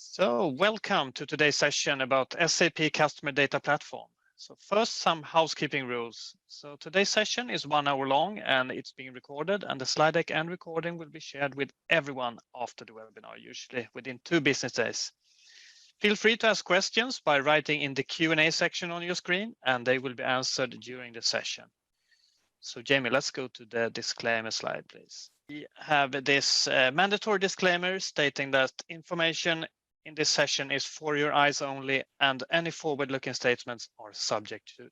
So welcome to today's session about SAP Customer Data Platform. So first, some housekeeping rules. So today's session is 1 hour long and it's being recorded, and the slide deck and recording will be shared with everyone after the webinar, usually within 2 business days. Feel free to ask questions by writing in the Q&A section on your screen, and they will be answered during the session. So Jamie, let's go to the disclaimer slide, please. We have this mandatory disclaimer stating that information in this session is for your eyes only, and any forward-looking statements are subject to.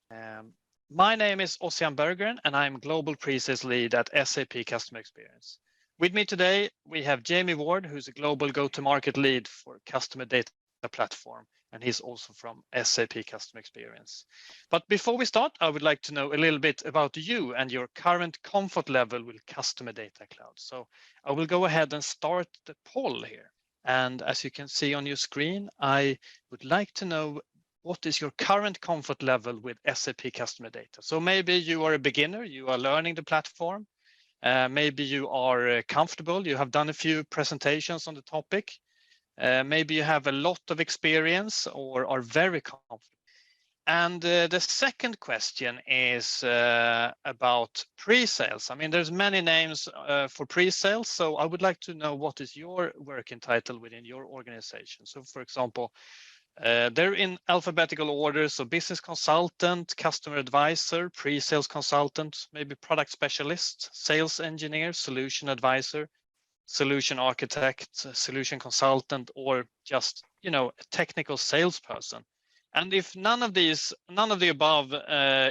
My name is Ossian Berggren, and I'm Global Pre-Sales Lead at SAP Customer Experience. With me today, we have Jamie Ward, who's a Global Go-to-Market Lead for Customer Data Platform, and he's also from SAP Customer Experience. But before we start, I would like to know a little bit about you and your current comfort level with Customer Data Cloud. So I will go ahead and start the poll here. And as you can see on your screen, I would like to know what is your current comfort level with SAP Customer Data. So maybe you are a beginner, you are learning the platform. Maybe you are comfortable, you have done a few presentations on the topic. Maybe you have a lot of experience or are very comfortable. And the second question is about pre-sales. I mean, there's many names for pre-sales, so I would like to know what is your working title within your organization. So for example, they're in alphabetical order, so business consultant, customer advisor, pre-sales consultant, maybe product specialist, sales engineer, solution advisor, solution architect, solution consultant, or just, a technical salesperson. And if none of the above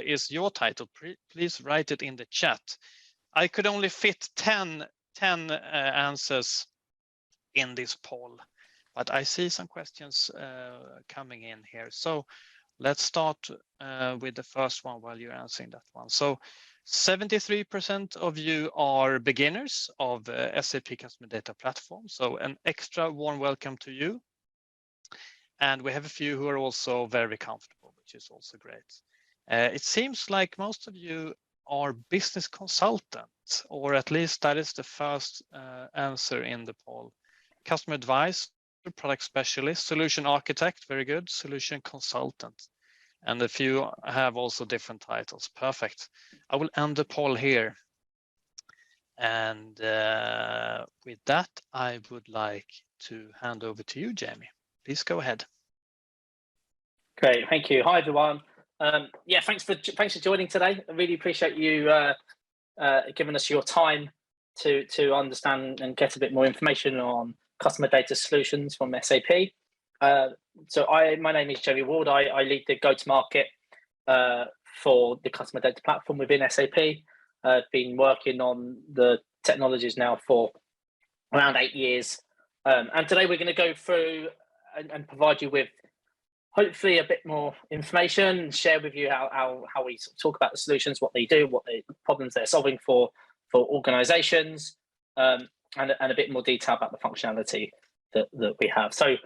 is your title, please write it in the chat. I could only fit 10 answers in this poll, but I see some questions coming in here. So let's start with the first one while you're answering that one. So 73% of you are beginners of SAP Customer Data Platform. So an extra warm welcome to you. And we have a few who are also very comfortable, which is also great. It seems like most of you are business consultants, or at least that is the first answer in the poll. Customer advisor, product specialist, solution architect, very good, solution consultant. And a few have also different titles. Perfect. I will end the poll here. And with that, I would like to hand over to you, Jamie. Please go ahead. Great, thank you. Hi, everyone. Yeah, thanks for joining today. I really appreciate you giving us your time to understand and get a bit more information on customer data solutions from SAP. So my name is Jamie Ward. I lead the go-to-market for the customer data platform within SAP. I've been working on the technologies now for around 8 years. And today we're going to go through and provide you with hopefully a bit more information and share with you how we talk about the solutions, what they do, what the problems they're solving for organizations, and a bit more detail about the functionality that we have. So I'm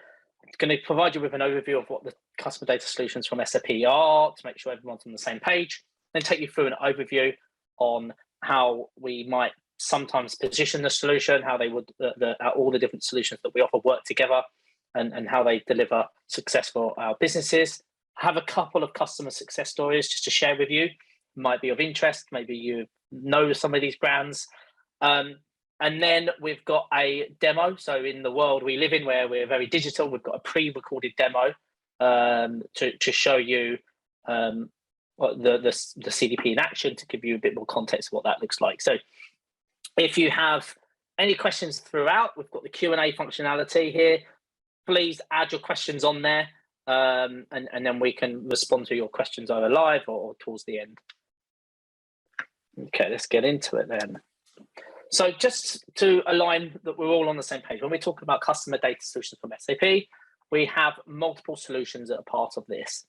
going to provide you with an overview of what the customer data solutions from SAP are to make sure everyone's on the same page, then take you through an overview on how we might sometimes position the solution, how they would all the different solutions that we offer work together, and how they deliver success for our businesses. I have a couple of customer success stories just to share with you. Might be of interest, maybe you know some of these brands. And then we've got a demo. So in the world we live in where we're very digital, we've got a pre-recorded demo to show you what the CDP in action, to give you a bit more context of what that looks like. So if you have any questions throughout, we've got the Q&A functionality here. Please add your questions on there, and then we can respond to your questions either live or towards the end. Okay, let's get into it then. So just to align that we're all on the same page, when we talk about customer data solutions from SAP, we have multiple solutions that are part of this.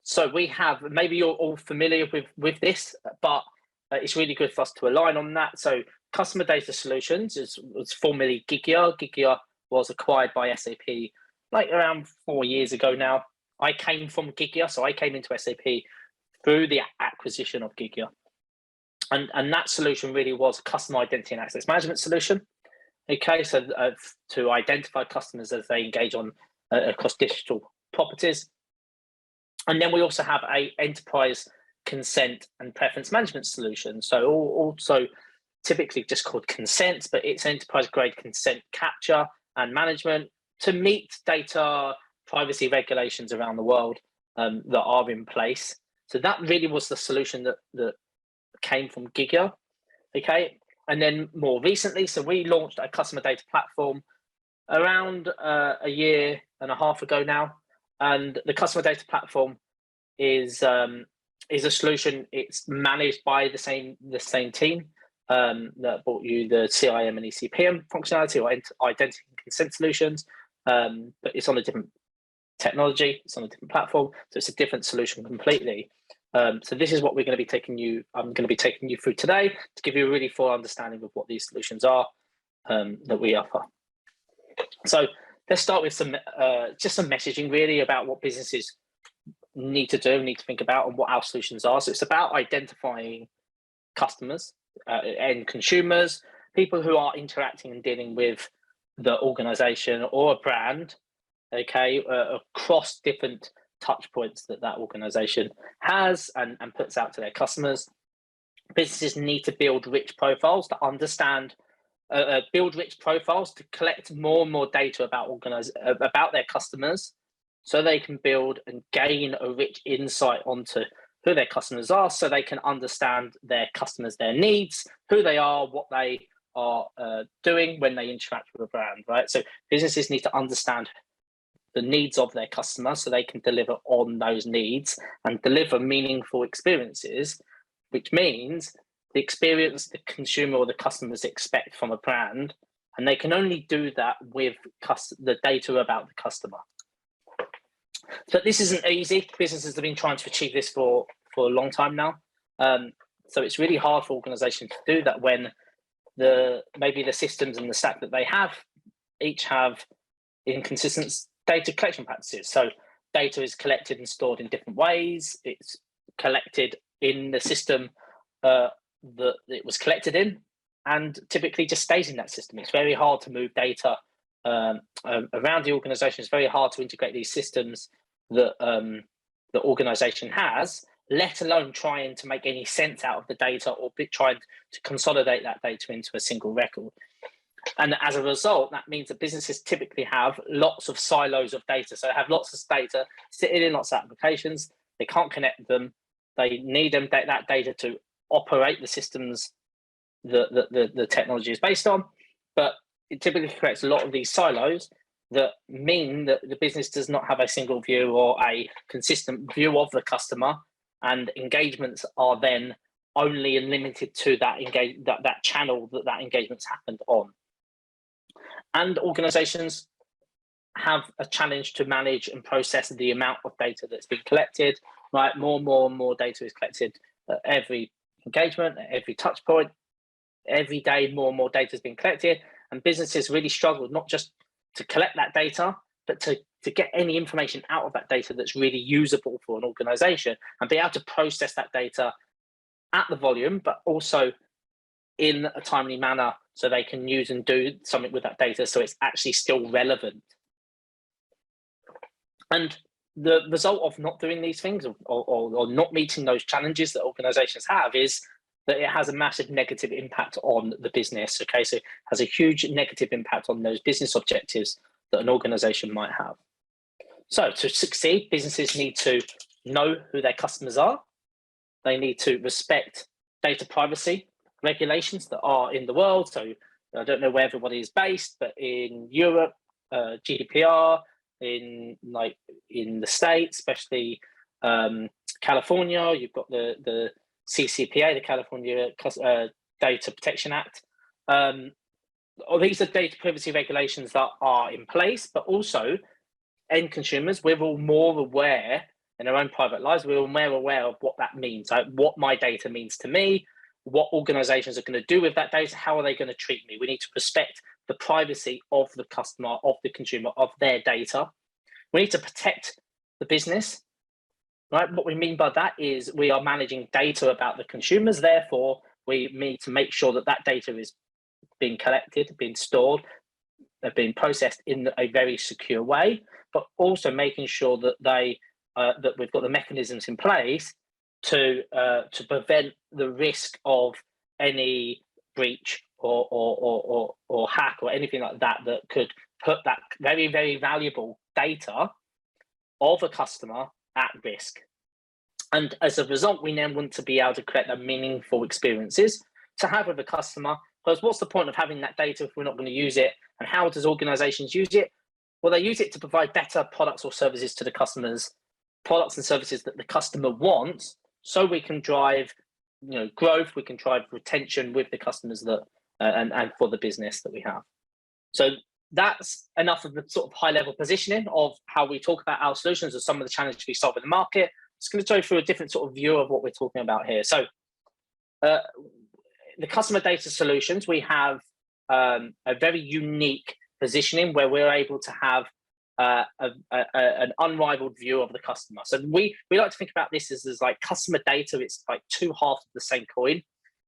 So we have, maybe you're all familiar with this, but it's really good for us to align on that. So customer data solutions was formerly Gigya. Gigya was acquired by SAP like around 4 years ago now. I came from Gigya, so I came into SAP through the acquisition of Gigya. And that solution really was a customer identity and access management solution. Okay, so to identify customers as they engage on across digital properties. And then we also have a enterprise consent and preference management solution. So also typically just called consent, but it's enterprise grade consent capture and management to meet data privacy regulations around the world that are in place. So that really was the solution that came from Giga. Okay, and then more recently, so we launched a customer data platform around a year and a half ago now, and the customer data platform is a solution. It's managed by the same team that brought you the CIM and ECPM functionality or identity and consent solutions, but it's on a different technology. It's on a different platform, so it's a different solution completely. So this is what we're going to be taking you. I'm going to be taking you through today to give you a really full understanding of what these solutions are that we offer. So let's start with just some messaging really about what businesses need to do, need to think about, and what our solutions are. So it's about identifying customers and consumers, people who are interacting and dealing with the organization or a brand, okay, across different touch points that organization has and puts out to their customers. Businesses need to build rich profiles to understand, build rich profiles to collect more and more data about their customers, so they can build and gain a rich insight onto who their customers are, so they can understand their customers, their needs, who they are, what they are doing when they interact with a brand, right? So businesses need to understand the needs of their customers so they can deliver on those needs and deliver meaningful experiences, which means the experience the consumer or the customers expect from a brand, and they can only do that with the data about the customer. So this isn't easy. Businesses have been trying to achieve this for a long time now. So it's really hard for organizations to do that when maybe the systems and the stack that they have each have inconsistent data collection practices. So data is collected and stored in different ways. It's collected in the system that it was collected in, and typically just stays in that system. It's very hard to move data around the organization. It's very hard to integrate these systems that the organization has, let alone trying to make any sense out of the data or trying to consolidate that data into a single record. And as a result, that means that businesses typically have lots of silos of data. So they have lots of data sitting in lots of applications. They can't connect them. They need that data to operate the systems that the technology is based on. But it typically creates a lot of these silos that mean that the business does not have a single view or a consistent view of the customer, and engagements are then only limited to that channel that engagement's happened on. And organizations have a challenge to manage and process the amount of data that's been collected, right? More and more data is collected at every engagement, at every touch point. Every day, more and more data has been collected, and businesses really struggle not just to collect that data, but to get any information out of that data that's really usable for an organization and be able to process that data at the volume, but also in a timely manner so they can use and do something with that data so it's actually still relevant. And the result of not doing these things or not meeting those challenges that organizations have is that it has a massive negative impact on the business. Okay, so it has a huge negative impact on those business objectives that an organization might have. So to succeed, businesses need to know who their customers are. They need to respect data privacy regulations that are in the world. So I don't know where everybody is based, but in Europe, GDPR, in the States, especially California, you've got the CCPA, the California Data Protection Act. These are data privacy regulations that are in place, but also end consumers, we're all more aware in our own private lives, we're all more aware of what that means, like what my data means to me, what organizations are going to do with that data, how are they going to treat me. We need to respect the privacy of the customer, of the consumer, of their data. We need to protect the business. Right? What we mean by that is we are managing data about the consumers. Therefore, we need to make sure that that data is being collected, being stored, being processed in a very secure way, but also making sure that that we've got the mechanisms in place to prevent the risk of any breach or hack or anything like that that could put that very, very valuable data of a customer at risk. And as a result, we then want to be able to create the meaningful experiences to have with a customer. Because what's the point of having that data if we're not going to use it? And how does organizations use it? Well, they use it to provide better products or services to the customers, products and services that the customer wants, so we can drive growth, we can drive retention with the customers that and for the business that we have. So that's enough of the sort of high level positioning of how we talk about our solutions or some of the challenges we solve in the market. It's going to go through a different sort of view of what we're talking about here. So the customer data solutions, we have a very unique positioning where we're able to have an unrivaled view of the customer. So we like to think about this as like customer data. It's like two halves of the same coin.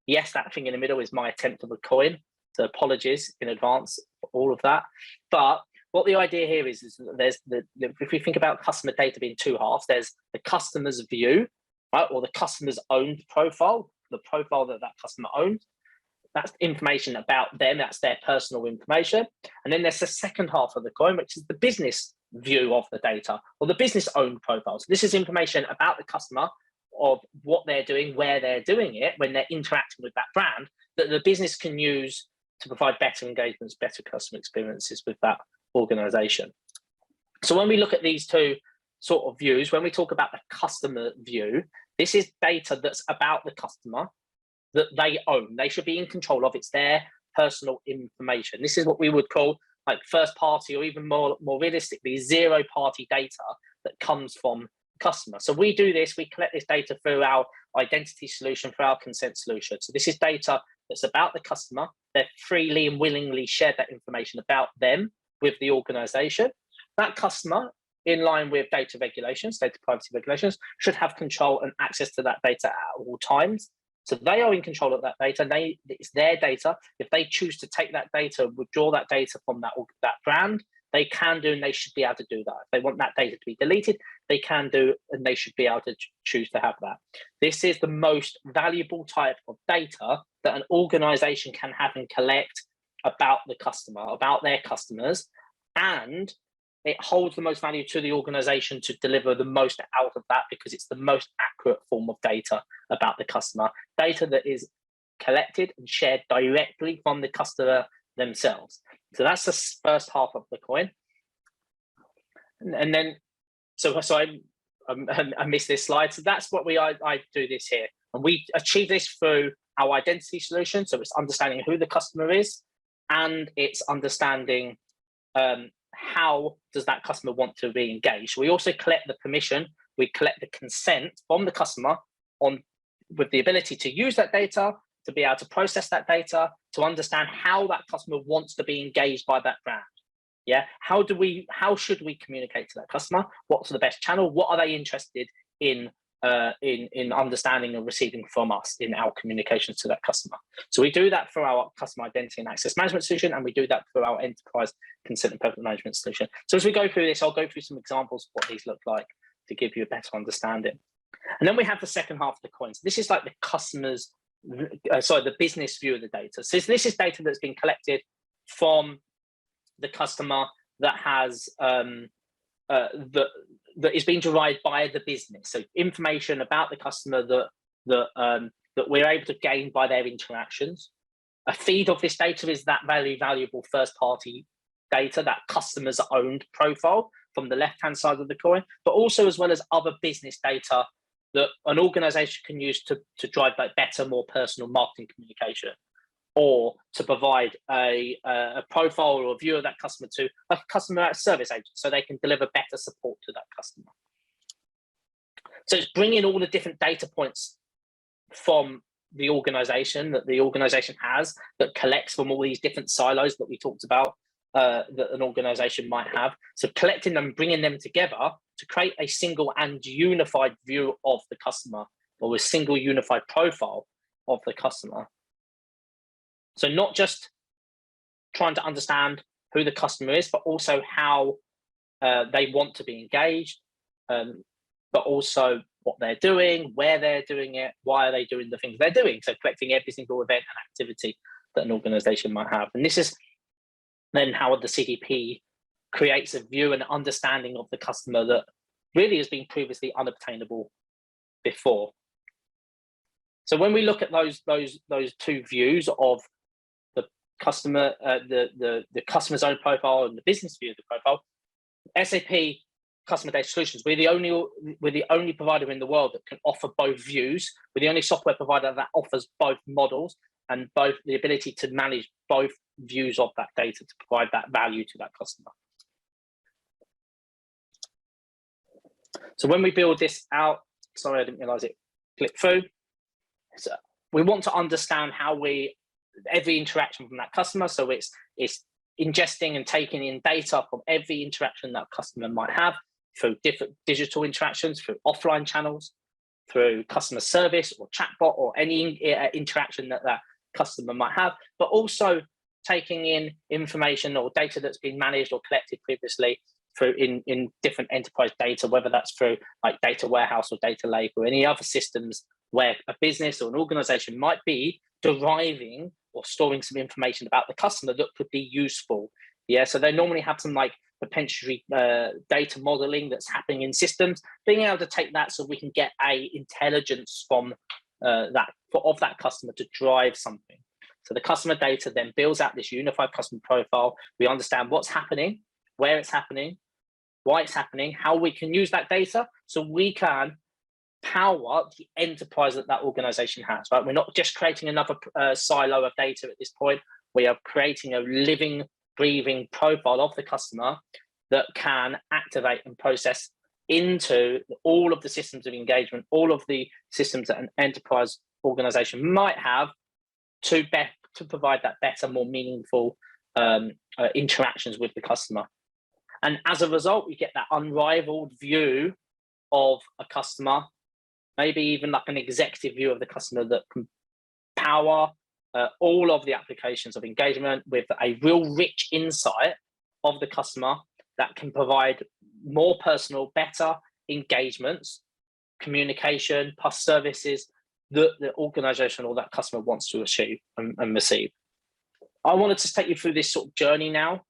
Yes, that thing in the middle is my attempt of a coin. So apologies in advance for all of that. But what the idea here is that there's if we think about customer data being two halves, there's the customer's view, right, or the customer's owned profile, the profile that customer owns. That's information about them, that's their personal information. And then there's the second half of the coin, which is the business view of the data or the business owned profile. So this is information about the customer, of what they're doing, where they're doing it, when they're interacting with that brand, that the business can use to provide better engagements, better customer experiences with that organization. So when we look at these two sort of views, when we talk about the customer view, this is data that's about the customer that they own. They should be in control of. It's their personal information. This is what we would call like first party, or even more realistically, zero party data that comes from customer. So we do this, we collect this data through our identity solution, through our consent solution. So this is data that's about the customer. They've freely and willingly shared that information about them with the organization. That customer, in line with data regulations, data privacy regulations, should have control and access to that data at all times. So they are in control of that data. It's their data. If they choose to take that data, withdraw that data from that brand, they can do, and they should be able to do that. If they want that data to be deleted, they can do, and they should be able to choose to have that. This is the most valuable type of data that an organization can have and collect about the customer, about their customers, and it holds the most value to the organization to deliver the most out of that, because it's the most accurate form of data about the customer, data that is collected and shared directly from the customer themselves. So that's the first half of the coin. And then, so I missed this slide. So that's what I do this here. And we achieve this through our identity solution. So it's understanding who the customer is, and it's understanding how does that customer want to be engaged. We also collect the permission, we collect the consent from the customer with the ability to use that data, to be able to process that data, to understand how that customer wants to be engaged by that brand. Yeah, how should we communicate to that customer? What's the best channel? What are they interested in understanding and receiving from us in our communications to that customer? So we do that through our customer identity and access management solution, and we do that through our enterprise consent and privilege management solution. So as we go through this, I'll go through some examples of what these look like to give you a better understanding. And then we have the second half of the coin. So this is like the customer's, the business view of the data. So this is data that's been collected from the customer that has that is being derived by the business. So information about the customer that we're able to gain by their interactions. A feed of this data is that very valuable first-party data, that customer's owned profile from the left-hand side of the coin, but also as well as other business data that an organization can use to drive like better, more personal marketing communication, or to provide a profile or a view of that customer to a customer service agent so they can deliver better support to that customer. So it's bringing all the different data points from the organization that the organization has, that collects from all these different silos that we talked about that an organization might have. So collecting them, bringing them together to create a single and unified view of the customer, or a single unified profile of the customer. So not just trying to understand who the customer is, but also how they want to be engaged, but also what they're doing, where they're doing it, why are they doing the things they're doing. So collecting every single event and activity that an organization might have. And this is then how the CDP creates a view and understanding of the customer that really has been previously unobtainable before. So when we look at those two views of the customer, the customer's own profile and the business view of the profile, SAP Customer Data Solutions, we're the only provider in the world that can offer both views. We're the only software provider that offers both models and both the ability to manage both views of that data to provide that value to that customer. So when we build this out, sorry, I didn't realize it clicked through. So we want to understand how every interaction from that customer. So it's ingesting and taking in data from every interaction that customer might have through different digital interactions, through offline channels, through customer service or chatbot or any interaction that customer might have, but also taking in information or data that's been managed or collected previously through in different enterprise data, whether that's through like data warehouse or data lake or any other systems where a business or an organization might be deriving or storing some information about the customer that could be useful. Yeah, so they normally have some like potentially data modeling that's happening in systems, being able to take that so we can get a intelligence from of that customer to drive something. So the customer data then builds out this unified customer profile. We understand what's happening, where it's happening, why it's happening, how we can use that data so we can power the enterprise that organization has, right? We're not just creating another silo of data at this point. We are creating a living, breathing profile of the customer that can activate and process into all of the systems of engagement, all of the systems that an enterprise organization might have to provide that better, more meaningful interactions with the customer. And as a result, we get that unrivaled view of a customer, maybe even like an executive view of the customer that can power all of the applications of engagement with a real rich insight of the customer that can provide more personal, better engagements, communication, plus services that the organization or that customer wants to achieve and receive. I wanted to take you through this sort of journey now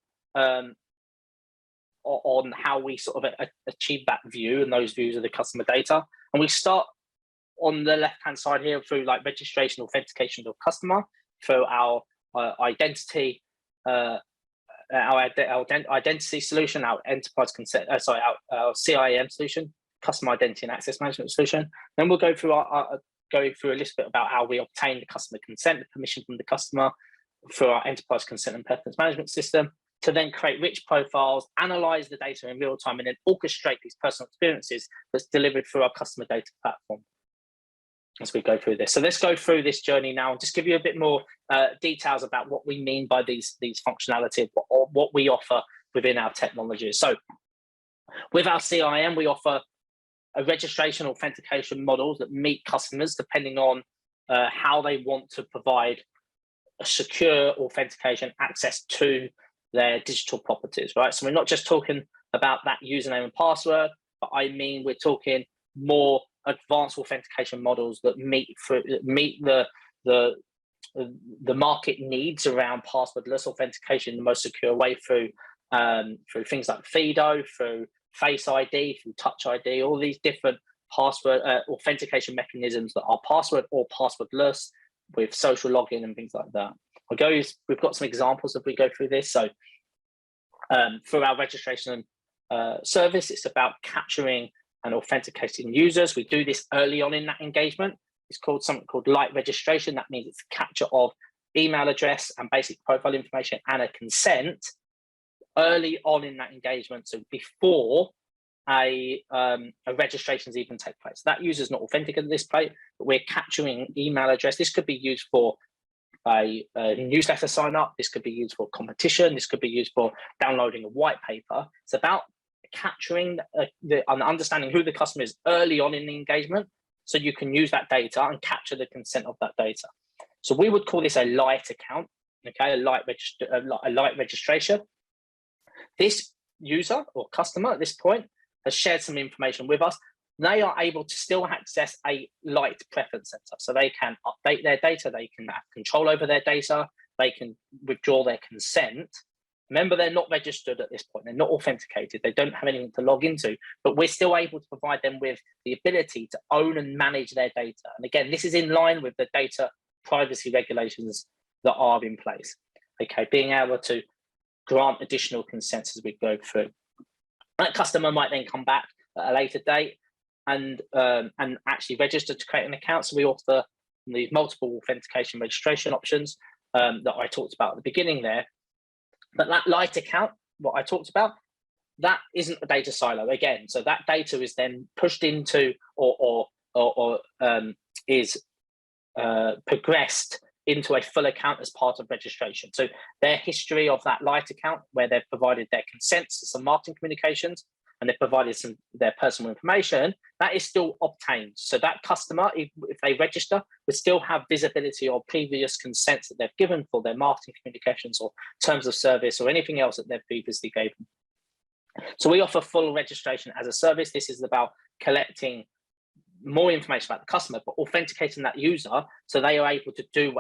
on how we sort of achieve that view and those views of the customer data. And we start on the left-hand side here through like registration, authentication of customer, through our identity, our identity solution, our enterprise consent, our CIM solution, customer identity and access management solution. Then we'll go through going through a little bit about how we obtain the customer consent, the permission from the customer, through our enterprise consent and preference management system, to then create rich profiles, analyze the data in real time, and then orchestrate these personal experiences that's delivered through our customer data platform as we go through this. So let's go through this journey now and just give you a bit more details about what we mean by these functionality or what we offer within our technologies. So with our CIM, we offer a registration authentication models that meet customers depending on how they want to provide a secure authentication access to their digital properties, right? So we're not just talking about that username and password, but I mean we're talking more advanced authentication models that meet the market needs around passwordless authentication in the most secure way through things like FIDO, through Face ID, through Touch ID, all these different password authentication mechanisms that are password or passwordless with social login and things like that. We've got some examples as we go through this. So through our registration service, it's about capturing and authenticating users. We do this early on in that engagement. It's called something called light registration. That means it's capture of email address and basic profile information and a consent early on in that engagement. So before a registration even take place. That user's not authenticated at this point, but we're capturing email address. This could be used for a newsletter sign up. This could be used for competition. This could be used for downloading a white paper. It's about capturing and understanding who the customer is early on in the engagement, so you can use that data and capture the consent of that data. So we would call this a light account. okay, a light registration. This user or customer at this point has shared some information with us. They are able to still access a light preference center. So they can update their data, they can have control over their data, they can withdraw their consent. Remember, they're not registered at this point, they're not authenticated, they don't have anything to log into, but we're still able to provide them with the ability to own and manage their data. And again, this is in line with the data privacy regulations that are in place. Okay, being able to grant additional consents as we go through. That customer might then come back at a later date and actually register to create an account. So we offer these multiple authentication registration options that I talked about at the beginning there. But that light account, what I talked about, that isn't a data silo again. So that data is then pushed into or is progressed into a full account as part of registration. So their history of that light account, where they've provided their consents to some marketing communications and they've provided their personal information, that is still obtained. So that customer, if they register, would still have visibility of previous consents that they've given for their marketing communications or terms of service or anything else that they've previously given. So we offer full registration as a service. This is about collecting more information about the customer, but authenticating that user so they are able to do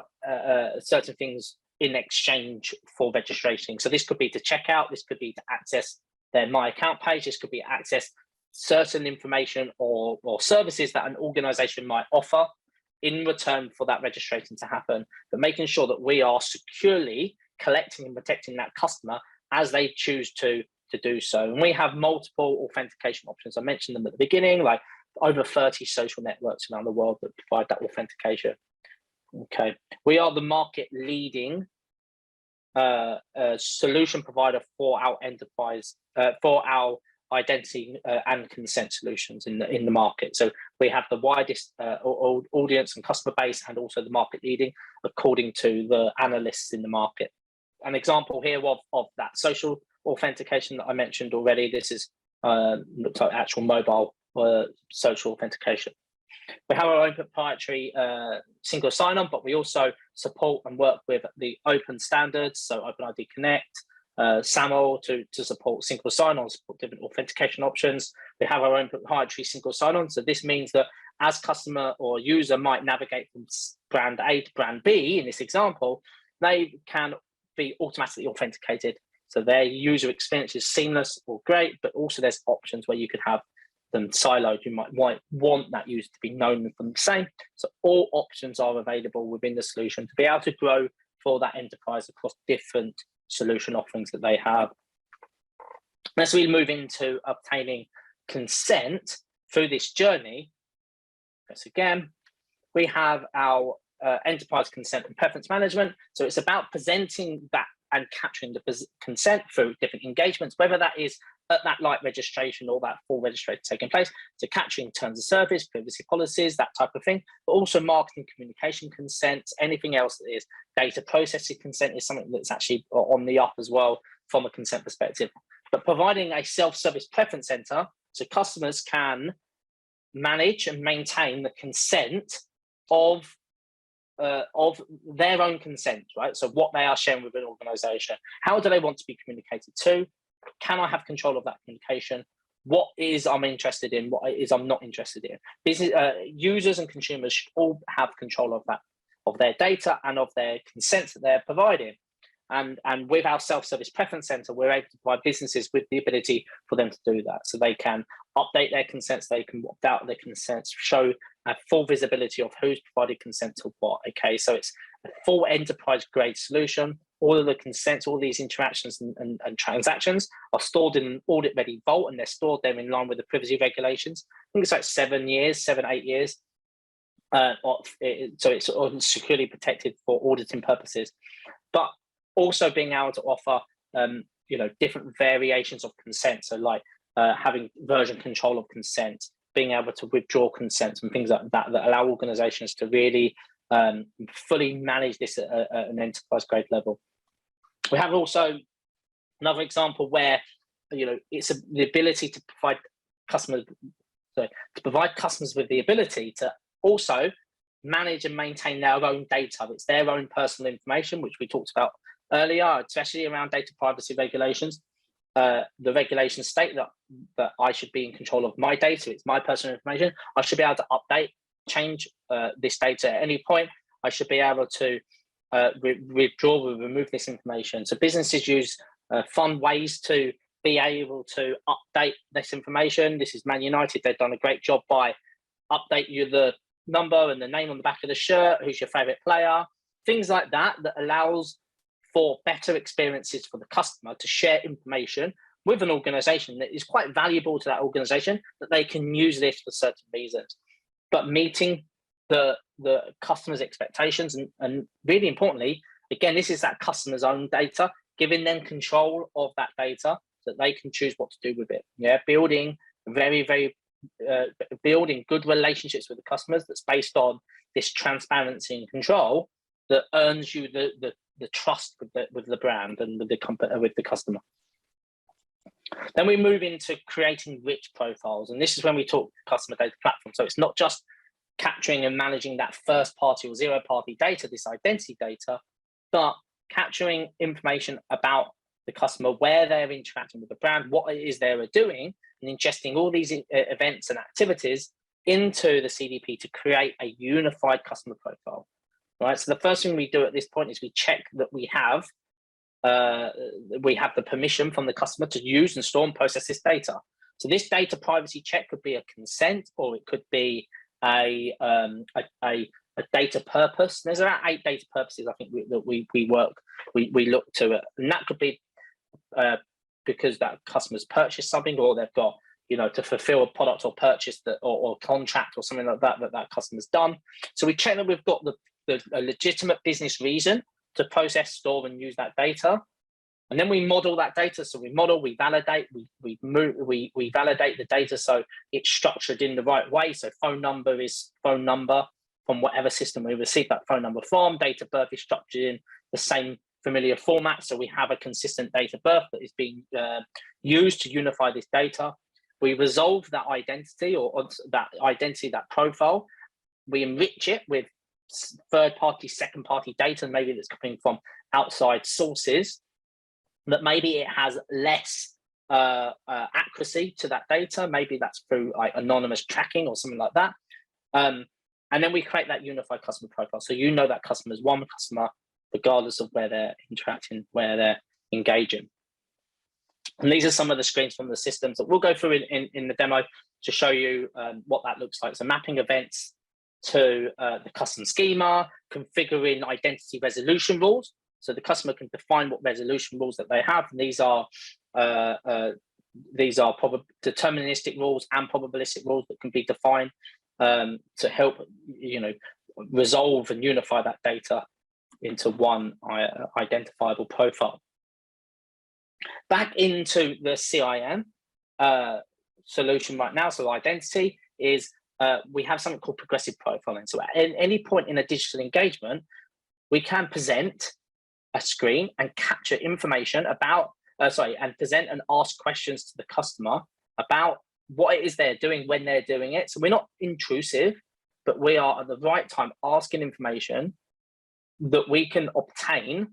certain things in exchange for registration. So this could be to check out, this could be to access their My Account page, this could be to access certain information or services that an organization might offer in return for that registration to happen, but making sure that we are securely collecting and protecting that customer as they choose to do so. And we have multiple authentication options. I mentioned them at the beginning, like over 30 social networks around the world that provide that authentication. Okay, we are the market leading solution provider for our enterprise, for our identity and consent solutions in the market. So we have the widest audience and customer base, and also the market leading according to the analysts in the market. An example here of that social authentication that I mentioned already. This is looks like actual mobile social authentication. We have our own proprietary single sign-on, but we also support and work with the open standards, so OpenID Connect, SAML to support single sign-on, support different authentication options. We have our own proprietary single sign-on, so this means that as customer or user might navigate from brand A to brand B in this example, they can be automatically authenticated. So their user experience is seamless or great, but also there's options where you could have them siloed. You might want that user to be known from the same. So all options are available within the solution to be able to grow for that enterprise across different solution offerings that they have. As we move into obtaining consent through this journey, yes, again, we have our enterprise consent and preference management. So it's about presenting that and capturing the consent through different engagements, whether that is at that light registration or that full registration taking place, so capturing terms of service, privacy policies, that type of thing, but also marketing communication consent, anything else that is data processing consent is something that's actually on the up as well from a consent perspective. But providing a self-service preference center so customers can manage and maintain the consent of their own consent, right? So what they are sharing with an organization, how do they want to be communicated to? Can I have control of that communication? What is I'm interested in? What is I'm not interested in? Business users and consumers should all have control of that, of their data and of their consent that they're providing. And with our self-service preference center, we're able to provide businesses with the ability for them to do that. So they can update their consents, they can opt out their consents, show a full visibility of who's provided consent to what. Okay, so it's a full enterprise grade solution. All of the consents, all these interactions and transactions are stored in an audit ready vault, and they're stored there in line with the privacy regulations. I think it's like 7, 8 years. So it's securely protected for auditing purposes. But also being able to offer, different variations of consent. So like having version control of consent, being able to withdraw consent and things like that, that allow organizations to really fully manage this at an enterprise grade level. We have also another example where, it's the ability to provide customers with the ability to also manage and maintain their own data. It's their own personal information, which we talked about earlier, especially around data privacy regulations. The regulations state that I should be in control of my data. It's my personal information. I should be able to update, change this data at any point. I should be able to withdraw or remove this information. So businesses use fun ways to be able to update this information. This is Man United. They've done a great job by update you the number and the name on the back of the shirt, who's your favorite player, things like that, that allows for better experiences for the customer to share information with an organization that is quite valuable to that organization, that they can use this for certain reasons. But meeting the customer's expectations and really importantly, again, this is that customer's own data, giving them control of that data so that they can choose what to do with it. Yeah, building building good relationships with the customers that's based on this transparency and control that earns you the trust with the brand and with the customer. Then we move into creating rich profiles, and this is when we talk customer data platform. So it's not just capturing and managing that first party or zero party data, this identity data, but capturing information about the customer, where they're interacting with the brand, what it is they're doing, and ingesting all these events and activities into the CDP to create a unified customer profile. Right. So the first thing we do at this point is we check that we have the permission from the customer to use and store and process this data. So this data privacy check could be a consent, or it could be a data purpose. There's about 8 data purposes I think that we look to it, and that could be because that customer's purchased something, or they've got to fulfill a product or purchase that or contract or something like that customer's done. So we check that we've got a legitimate business reason to process, store, and use that data, and then we model that data. So we model, we validate, we validate the data so it's structured in the right way. So phone number is phone number from whatever system we receive that phone number from. Date of birth is structured in the same familiar format, so we have a consistent date of birth that is being used to unify this data. We resolve that identity or that profile. We enrich it with third-party, second-party data, maybe that's coming from outside sources, that maybe it has less accuracy to that data. Maybe that's through like anonymous tracking or something like that. And then we create that unified customer profile. So that customer is one customer, regardless of where they're interacting, where they're engaging. And these are some of the screens from the systems that we'll go through in the demo to show you what that looks like. So mapping events to the custom schema, configuring identity resolution rules. So the customer can define what resolution rules that they have. And these are deterministic rules and probabilistic rules that can be defined to help resolve and unify that data into one identifiable profile. Back into the CIM solution right now. So identity is we have something called progressive profiling. So at any point in a digital engagement, we can present a screen and capture information about, and present and ask questions to the customer about what it is they're doing when they're doing it. So we're not intrusive, but we are at the right time asking information that we can obtain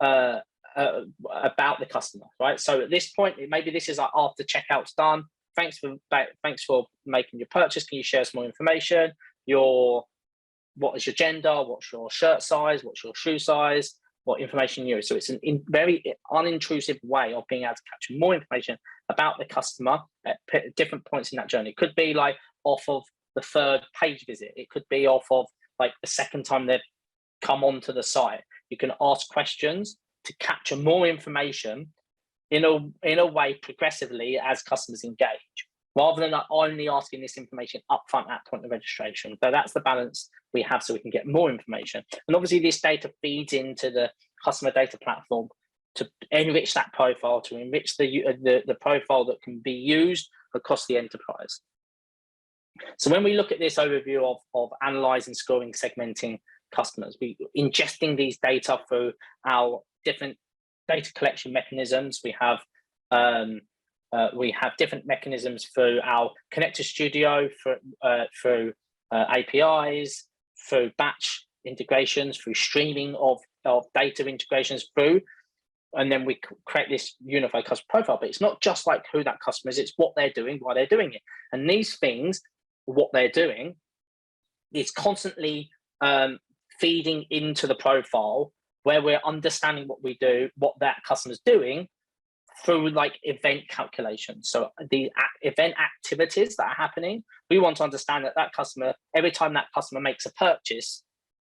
about the customer, right? So at this point, maybe this is like after checkout's done. Thanks for making your purchase. Can you share some more information? What is your gender? What's your shirt size? What's your shoe size? What information you use? So it's a very unintrusive way of being able to capture more information about the customer at different points in that journey. It could be like off of the 3rd page visit. It could be off of like the 2nd time they've come onto the site. You can ask questions to capture more information in a way progressively as customers engage, rather than only asking this information upfront at point of registration. So that's the balance we have, so we can get more information. And obviously this data feeds into the customer data platform to enrich that profile, to enrich the profile that can be used across the enterprise. So when we look at this overview of analyzing, scoring, segmenting customers, we ingesting these data through our different data collection mechanisms. We have different mechanisms through our connector studio, through APIs, through batch integrations, through streaming of data integrations through, and then we create this unified customer profile. But it's not just like who that customer is, it's what they're doing, why they're doing it. And these things, what they're doing, is constantly feeding into the profile where we're understanding what we do, what that customer's doing through like event calculations. So the event activities that are happening, we want to understand that customer, every time that customer makes a purchase,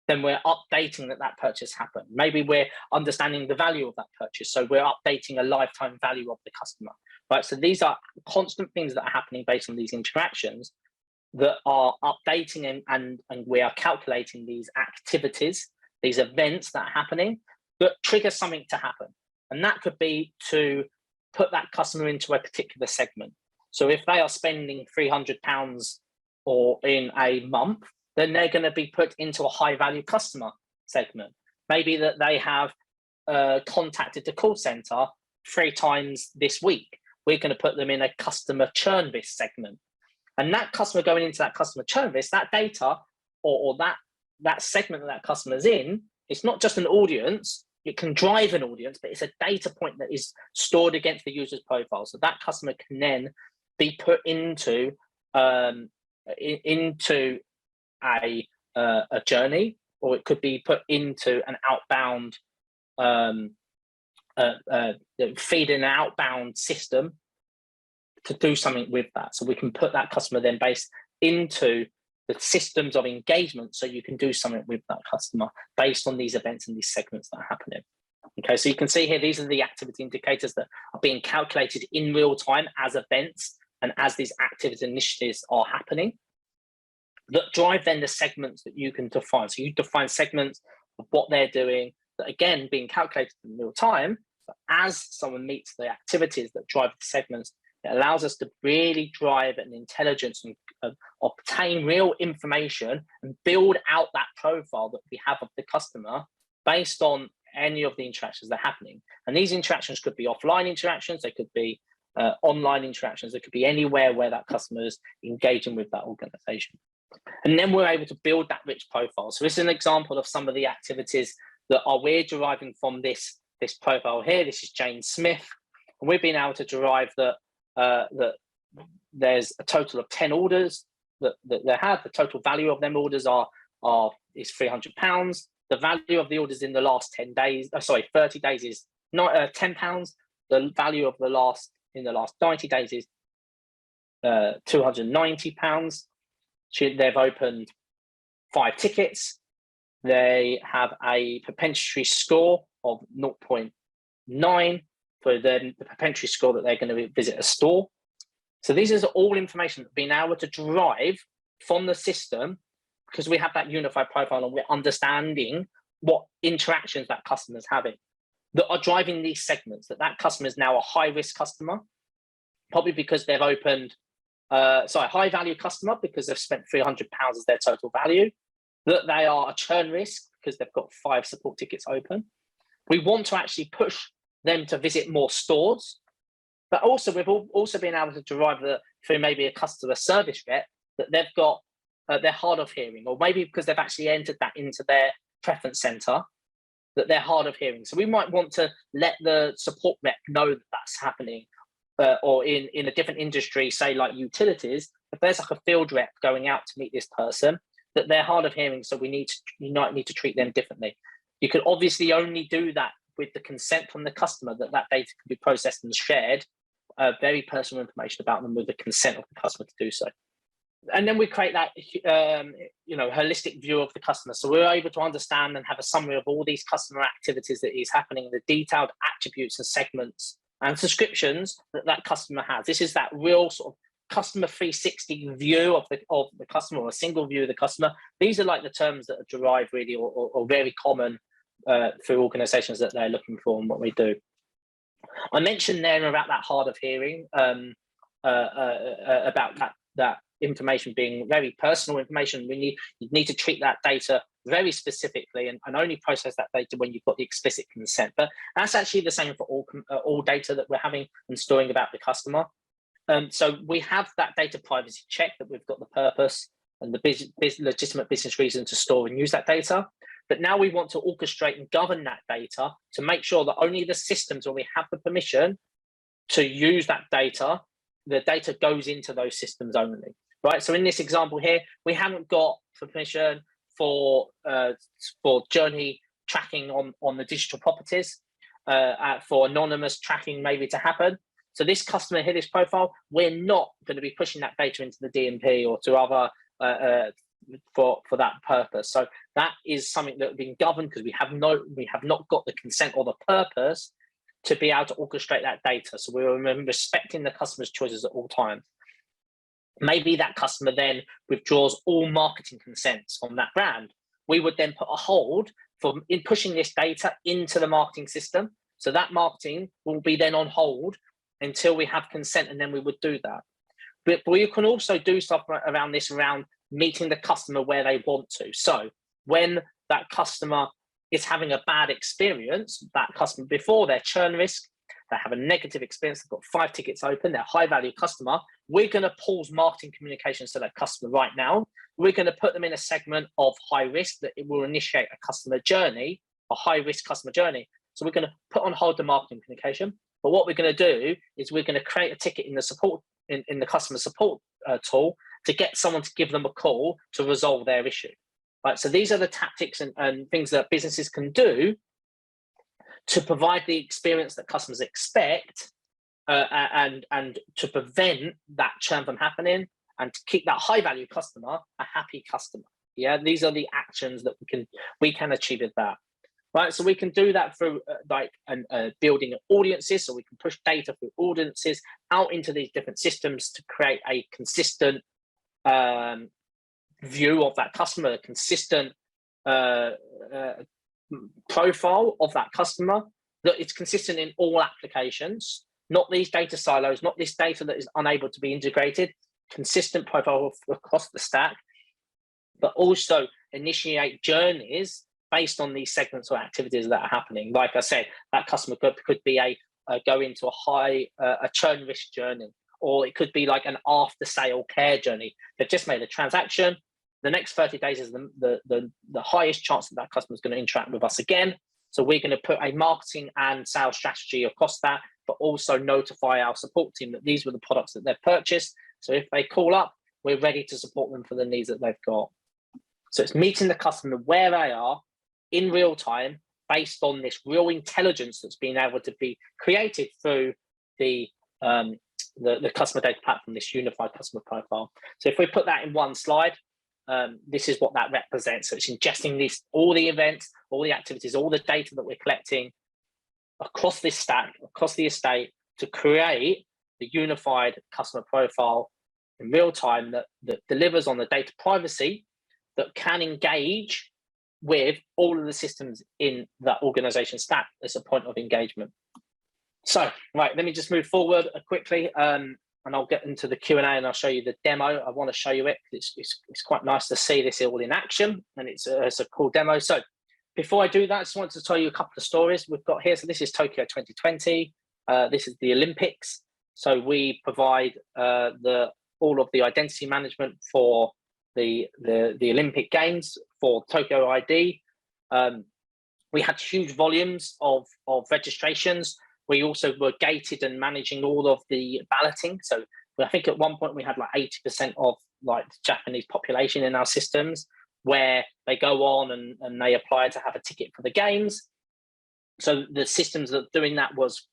then we're updating that purchase happened. Maybe we're understanding the value of that purchase. So we're updating a lifetime value of the customer, right? So these are constant things that are happening based on these interactions that are updating and we are calculating these activities, these events that are happening that trigger something to happen. And that could be to put that customer into a particular segment. So if they are spending £300 or in a month, then they're going to be put into a high value customer segment. Maybe that they have contacted the call center 3 times this week. We're going to put them in a customer churn risk segment. And that customer going into that customer churn risk, that data or that segment that customer's in, it's not just an audience. It can drive an audience, but it's a data point that is stored against the user's profile. So that customer can then be put into a journey, or it could be put into an outbound feed in an outbound system to do something with that. So we can put that customer then based into the systems of engagement, so you can do something with that customer based on these events and these segments that are happening. Okay, so you can see here, these are the activity indicators that are being calculated in real time as events and as these activity initiatives are happening that drive then the segments that you can define. So you define segments of what they're doing that, again, being calculated in real time. But as someone meets the activities that drive the segments, it allows us to really drive an intelligence and obtain real information and build out that profile that we have of the customer based on any of the interactions that are happening. And these interactions could be offline interactions, they could be online interactions, they could be anywhere where that customer is engaging with that organization. And then we're able to build that rich profile. So this is an example of some of the activities that we're deriving from this profile here. This is Jane Smith. And we've been able to derive that there's a total of 10 orders that they have. The total value of them orders is £300. The value of the orders in the last 30 days is not £10. The value of in the last 90 days is £290. They've opened 5 tickets. They have a propensity score of 0.9 for the propensity score that they're going to visit a store. So these are all information that being able to derive from the system, because we have that unified profile and we're understanding what interactions that customer is having that are driving these segments, that customer is now a high risk customer, probably because they've opened, high value customer because they've spent £300 as their total value, that they are a churn risk because they've got 5 support tickets open. We want to actually push them to visit more stores, but also we've also been able to derive through maybe a customer service rep that they've got they're hard of hearing, or maybe because they've actually entered that into their preference center that they're hard of hearing. So we might want to let the support rep know that that's happening, or in a different industry, say like utilities, if there's like a field rep going out to meet this person, that they're hard of hearing, so you might need to treat them differently. You could obviously only do that with the consent from the customer, that data can be processed and shared, very personal information about them with the consent of the customer to do so. And then we create that holistic view of the customer. So we're able to understand and have a summary of all these customer activities that is happening, the detailed attributes and segments and subscriptions that customer has. This is that real sort of customer 360 view of the customer, or a single view of the customer. These are like the terms that are derived really or very common through organizations that they're looking for and what we do. I mentioned then about that hard of hearing, about that information being very personal information. You need to treat that data very specifically and only process that data when you've got the explicit consent. But that's actually the same for all data that we're having and storing about the customer. So we have that data privacy check, that we've got the purpose and the legitimate business reason to store and use that data. But now we want to orchestrate and govern that data to make sure that only the systems where we have the permission to use that data, the data goes into those systems only, right? So in this example here, we haven't got permission for journey tracking on the digital properties, for anonymous tracking maybe to happen. So this customer here, this profile, we're not going to be pushing that data into the DMP or to other for that purpose. So that is something that has been governed because we have not got the consent or the purpose to be able to orchestrate that data. So we're respecting the customer's choices at all times. Maybe that customer then withdraws all marketing consents on that brand. We would then put a hold in pushing this data into the marketing system. So that marketing will be then on hold until we have consent, and then we would do that. But we can also do stuff around this, around meeting the customer where they want to. So when that customer is having a bad experience, that customer before their churn risk, they have a negative experience, they've got 5 tickets open, they're a high value customer, we're going to pause marketing communications to that customer right now. We're going to put them in a segment of high risk that it will initiate a customer journey, a high risk customer journey. So we're going to put on hold the marketing communication. But what we're going to do is we're going to create a ticket in the support in the customer support tool to get someone to give them a call to resolve their issue. Right. So these are the tactics and things that businesses can do to provide the experience that customers expect, and to prevent that churn from happening, and to keep that high value customer a happy customer. Yeah, these are the actions that we can achieve with that. Right, so we can do that through building audiences. So we can push data through audiences out into these different systems to create a consistent view of that customer, a consistent profile of that customer, that it's consistent in all applications, not these data silos, not this data that is unable to be integrated, consistent profile across the stack, but also initiate journeys based on these segments or activities that are happening. Like I said, that customer could be go into a churn risk journey, or it could be like an after sale care journey. They've just made a transaction. The next 30 days is the highest chance that that customer is going to interact with us again. So we're going to put a marketing and sales strategy across that, but also notify our support team that these were the products that they've purchased. So if they call up, we're ready to support them for the needs that they've got. So it's meeting the customer where they are in real time, based on this real intelligence that's been able to be created through the customer data platform, this unified customer profile. So if we put that in one slide, this is what that represents. So it's ingesting all the events, all the activities, all the data that we're collecting across this stack, across the estate, to create the unified customer profile in real time that delivers on the data privacy, that can engage with all of the systems in that organization stack as a point of engagement. So, right, let me just move forward quickly, and I'll get into the Q&A, and I'll show you the demo. I want to show you it. It's quite nice to see this all in action, and it's a cool demo. So before I do that, I just wanted to tell you a couple of stories we've got here. So this is Tokyo 2020. This is the Olympics. So we provide all of the identity management for the Olympic Games for Tokyo ID. We had huge volumes of registrations. We also were gated and managing all of the balloting. So I think at one point we had like 80% of like the Japanese population in our systems, where they go on and they apply to have a ticket for the games. So the systems that doing that was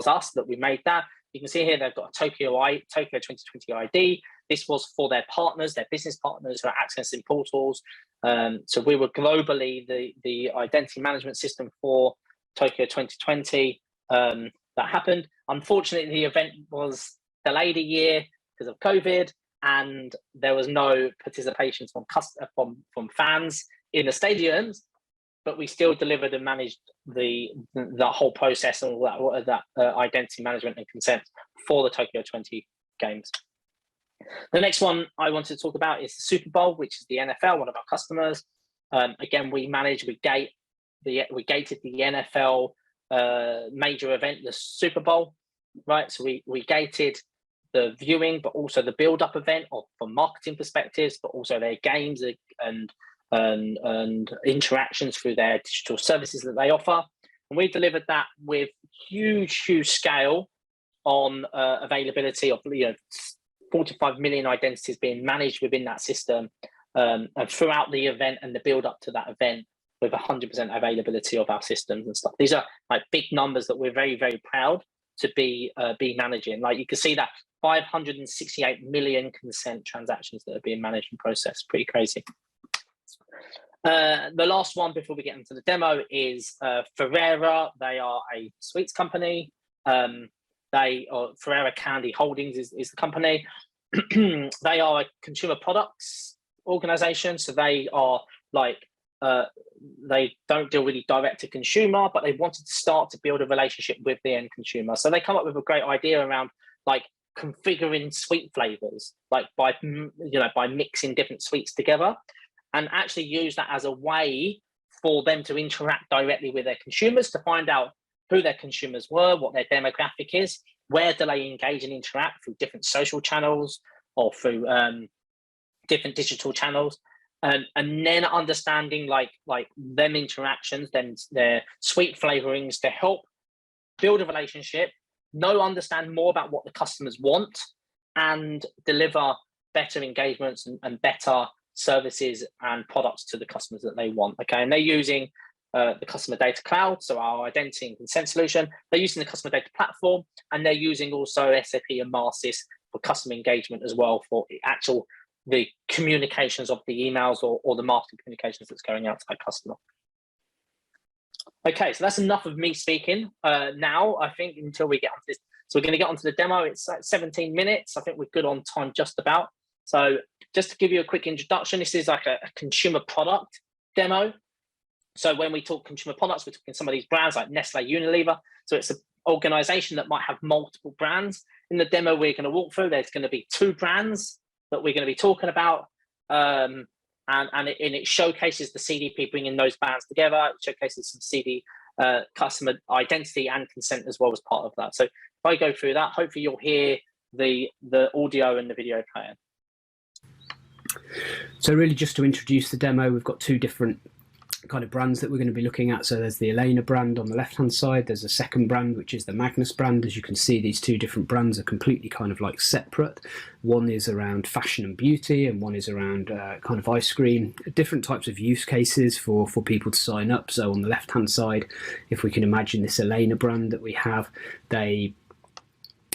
us, that we made that. You can see here they've got a Tokyo 2020 ID. This was for their partners, their business partners who are accessing portals. So we were globally the identity management system for Tokyo 2020. That happened. Unfortunately, the event was delayed a year because of COVID, and there was no participation from fans in the stadiums. But we still delivered and managed the whole process and all that identity management and consent for the Tokyo 20 games. The next one I wanted to talk about is the Super Bowl, which is the NFL, one of our customers. Again, we gated the NFL major event, the Super Bowl, right? So we gated the viewing, but also the build-up event from marketing perspectives, but also their games and interactions through their digital services that they offer. And we delivered that with huge scale on availability of 45 million identities being managed within that system, and throughout the event and the build up to that event, with 100% availability of our systems and stuff. These are like big numbers that we're very proud to be managing. Like you can see that 568 million consent transactions that are being managed and processed. Pretty crazy. The last one before we get into the demo is Ferrera. They are a sweets company. Ferrera Candy Holdings is the company. They are a consumer products organization. So they are like, they don't deal really direct to consumer, but they wanted to start to build a relationship with the end consumer. So they come up with a great idea around like configuring sweet flavors, like by mixing different sweets together, and actually use that as a way for them to interact directly with their consumers, to find out who their consumers were, what their demographic is, where do they engage and interact through different social channels or through different digital channels, and then understanding like them interactions, then their sweet flavorings to help build a relationship, understand more about what the customers want, and deliver better engagements and better services and products to the customers that they want. Okay, and they're using the customer data cloud, so our identity and consent solution. They're using the customer data platform, and they're using also SAP and Marsys for customer engagement as well, for the communications of the emails or the marketing communications that's going out to our customer. Okay, so that's enough of me speaking. Now I think until we get onto this, so we're going to get onto the demo. It's like 17 minutes. I think we're good on time just about. So just to give you a quick introduction, this is like a consumer product demo. So when we talk consumer products, we're talking some of these brands like Nestle, Unilever. So it's an organization that might have multiple brands. In the demo we're going to walk through, there's going to be 2 brands that we're going to be talking about. And it showcases the CDP bringing those brands together. It showcases some CD customer identity and consent as well as part of that. So if I go through that, hopefully you'll hear the audio and the video playing. So really just to introduce the demo, we've got 2 different kind of brands that we're going to be looking at. So there's the Elena brand on the left hand side, there's a second brand which is the Magnus brand. As you can see, these 2 different brands are completely kind of like separate. One is around fashion and beauty, and one is around kind of ice cream. Different types of use cases for people to sign up. So on the left hand side, if we can imagine this Elena brand that we have, they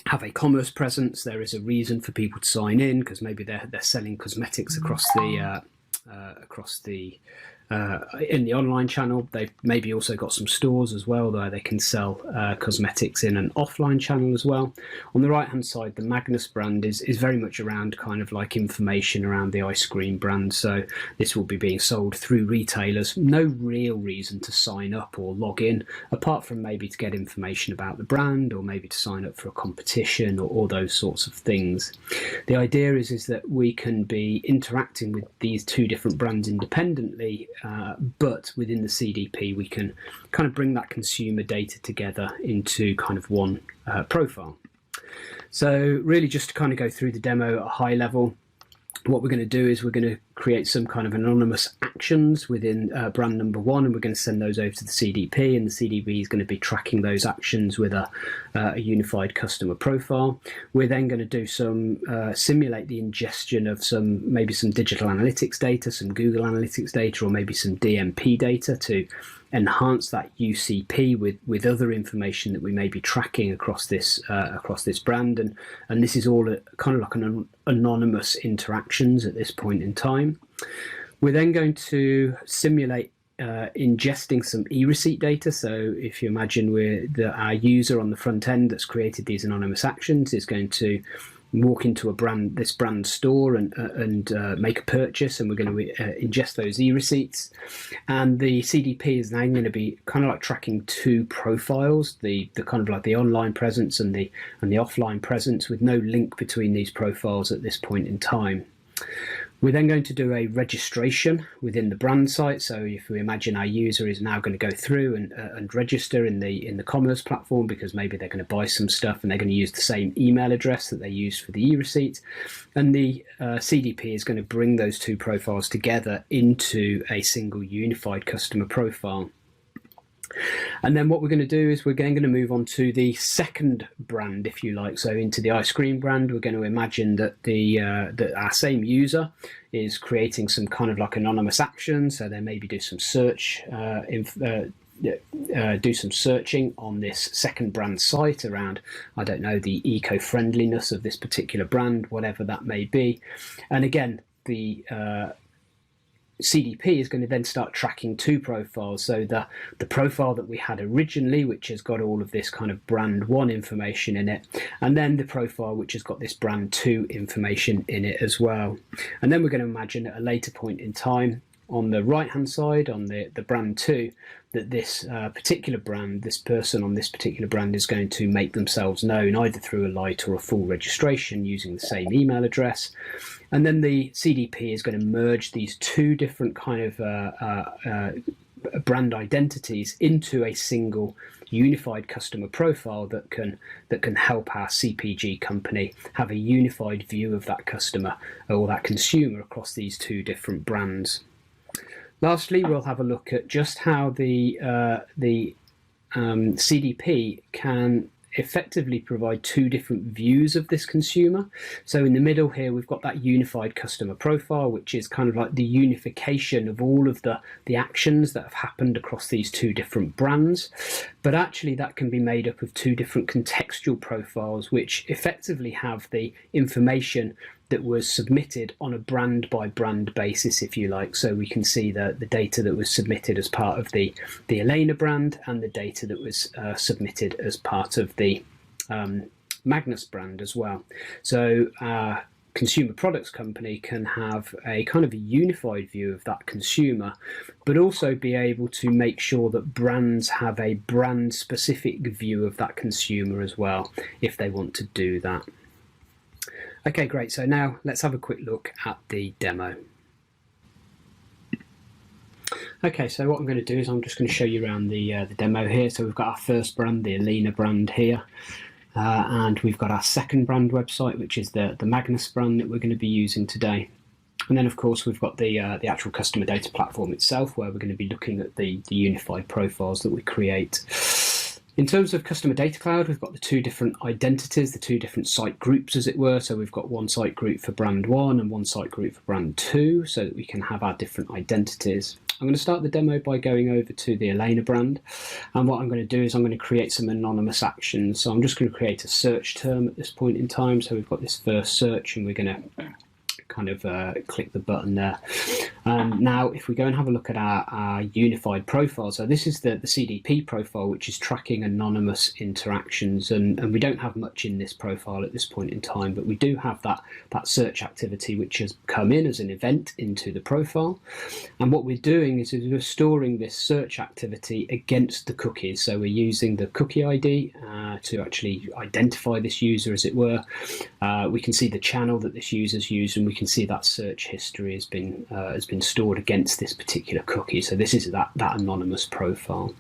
have a commerce presence. There is a reason for people to sign in, because maybe they're selling cosmetics across the in the online channel. They've maybe also got some stores as well where they can sell cosmetics in an offline channel as well. On the right hand side, the Magnus brand is very much around kind of like information around the ice cream brand. So this will be being sold through retailers. No real reason to sign up or log in, apart from maybe to get information about the brand, or maybe to sign up for a competition, or those sorts of things. The idea is that we can be interacting with these 2 different brands independently, but within the CDP we can kind of bring that consumer data together into kind of one profile. So really just to kind of go through the demo at a high level, what we're going to do is we're going to create some kind of anonymous actions within brand number 1, and we're going to send those over to the CDP, and the CDP is going to be tracking those actions with a unified customer profile. We're then going to do some simulate the ingestion of maybe some digital analytics data, some Google Analytics data, or maybe some DMP data to enhance that UCP with other information that we may be tracking across this brand, and this is all kind of like an anonymous interactions at this point in time. We're then going to simulate ingesting some e-receipt data. So if you imagine our user on the front end that's created these anonymous actions is going to walk into this brand store and make a purchase, and we're going to ingest those e-receipts, and the CDP is now going to be kind of like tracking 2 profiles, the kind of like the online presence and the offline presence, with no link between these profiles at this point in time. We're then going to do a registration within the brand site. So if we imagine our user is now going to go through and register in the commerce platform, because maybe they're going to buy some stuff and they're going to use the same email address that they used for the e-receipt, and the CDP is going to bring those two profiles together into a single unified customer profile. And then what we're going to do is we're going to move on to the second brand, if you like. So into the ice cream brand, we're going to imagine that that our same user is creating some kind of like anonymous action. So they maybe do some search, do some searching on this second brand site around, I don't know, the eco-friendliness of this particular brand, whatever that may be. And again, the CDP is going to then start tracking two profiles. So the profile that we had originally, which has got all of this kind of brand 1 information in it, and then the profile which has got this brand 2 information in it as well. And then we're going to imagine at a later point in time, on the right hand side, on the brand 2, that this particular brand, this person on this particular brand is going to make themselves known either through a light or a full registration using the same email address. And then the CDP is going to merge these two different kind of brand identities into a single unified customer profile that can help our CPG company have a unified view of that customer or that consumer across these two different brands. Lastly, we'll have a look at just how the CDP can effectively provide two different views of this consumer. So in the middle here, we've got that unified customer profile, which is kind of like the unification of all of the actions that have happened across these two different brands. But actually that can be made up of two different contextual profiles, which effectively have the information that was submitted on a brand by brand basis, if you like. So we can see the data that was submitted as part of the Elena brand and the data that was submitted as part of the Magnus brand as well. So our consumer products company can have a kind of a unified view of that consumer, but also be able to make sure that brands have a brand specific view of that consumer as well, if they want to do that. Okay, great. So now let's have a quick look at the demo. Okay, so what I'm going to do is I'm just going to show you around the demo here. So we've got our first brand, the Elena brand here, and we've got our second brand website, which is the Magnus brand that we're going to be using today. And then, of course, we've got the actual customer data platform itself, where we're going to be looking at the unified profiles that we create. In terms of Customer Data Cloud, we've got the two different identities, the two different site groups, as it were. So we've got one site group for brand 1 and one site group for brand 2, so that we can have our different identities. I'm going to start the demo by going over to the Elena brand. And what I'm going to do is I'm going to create some anonymous actions. So I'm just going to create a search term at this point in time. So we've got this first search and we're going to kind of click the button there. Now, if we go and have a look at our unified profile, so this is the CDP profile, which is tracking anonymous interactions, and we don't have much in this profile at this point in time, but we do have that search activity which has come in as an event into the profile. And what we're doing is we're storing this search activity against the cookies. So we're using the cookie ID to actually identify this user, as it were. We can see the channel that this user's used, and we can see that search history has been stored against this particular cookie. So this is that anonymous profile.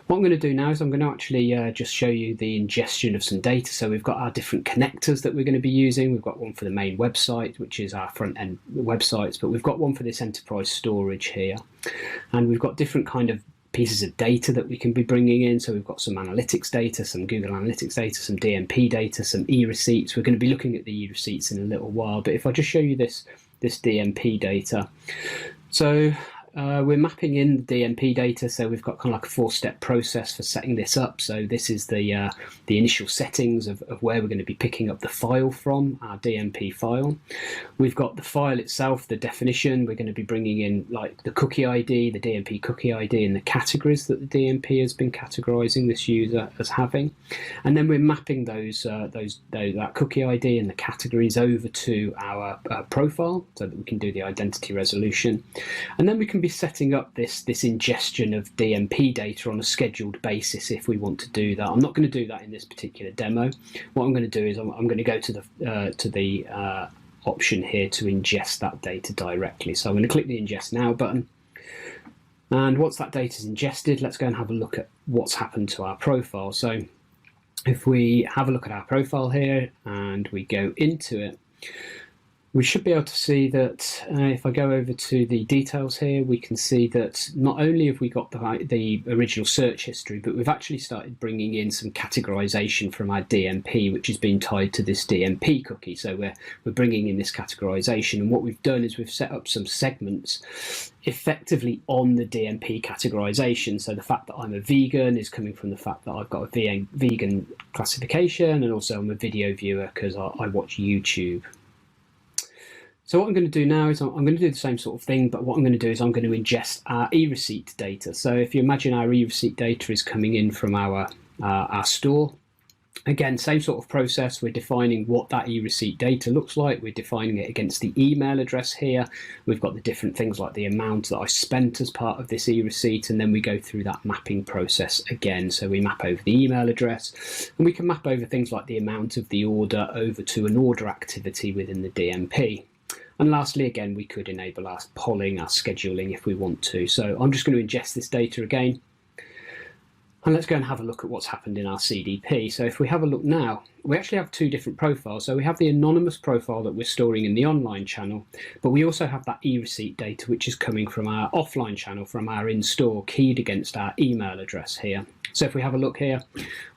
What I'm going to do now is I'm going to actually just show you the ingestion of some data. So we've got our different connectors that we're going to be using. We've got one for the main website, which is our front end websites, but we've got one for this enterprise storage here. And we've got different kind of pieces of data that we can be bringing in. So we've got some analytics data, some Google Analytics data, some DMP data, some e-receipts. We're going to be looking at the e-receipts in a little while, but if I just show you this DMP data. So we're mapping in the DMP data, so we've got kind of like a 4-step process for setting this up. So this is the initial settings of where we're going to be picking up the file from, our DMP file. We've got the file itself, the definition. We're going to be bringing in like the cookie ID, the DMP cookie ID, and the categories that the DMP has been categorizing this user as having. And then we're mapping that cookie ID and the categories over to our profile so that we can do the identity resolution. And then we can be setting up this ingestion of DMP data on a scheduled basis if we want to do that. I'm not going to do that in this particular demo. What I'm going to do is I'm going to go to the option here to ingest that data directly. So I'm going to click the Ingest Now button. And once that data is ingested, let's go and have a look at what's happened to our profile. So if we have a look at our profile here and we go into it, we should be able to see that if I go over to the details here, we can see that not only have we got the original search history, but we've actually started bringing in some categorization from our DMP, which has been tied to this DMP cookie. So we're bringing in this categorization, and what we've done is we've set up some segments effectively on the DMP categorization. So the fact that I'm a vegan is coming from the fact that I've got a vegan classification, and also I'm a video viewer because I watch YouTube. So what I'm going to do now is I'm going to do the same sort of thing, but what I'm going to do is I'm going to ingest our e-receipt data. So if you imagine our e-receipt data is coming in from our store, again, same sort of process. We're defining what that e-receipt data looks like. We're defining it against the email address here. We've got the different things like the amount that I spent as part of this e-receipt, and then we go through that mapping process again. So we map over the email address, and we can map over things like the amount of the order over to an order activity within the DMP. And lastly, again, we could enable our polling, our scheduling if we want to. So I'm just going to ingest this data again. And let's go and have a look at what's happened in our CDP. So if we have a look now, we actually have two different profiles. So we have the anonymous profile that we're storing in the online channel, but we also have that e-receipt data, which is coming from our offline channel, from our in-store, keyed against our email address here. So if we have a look here,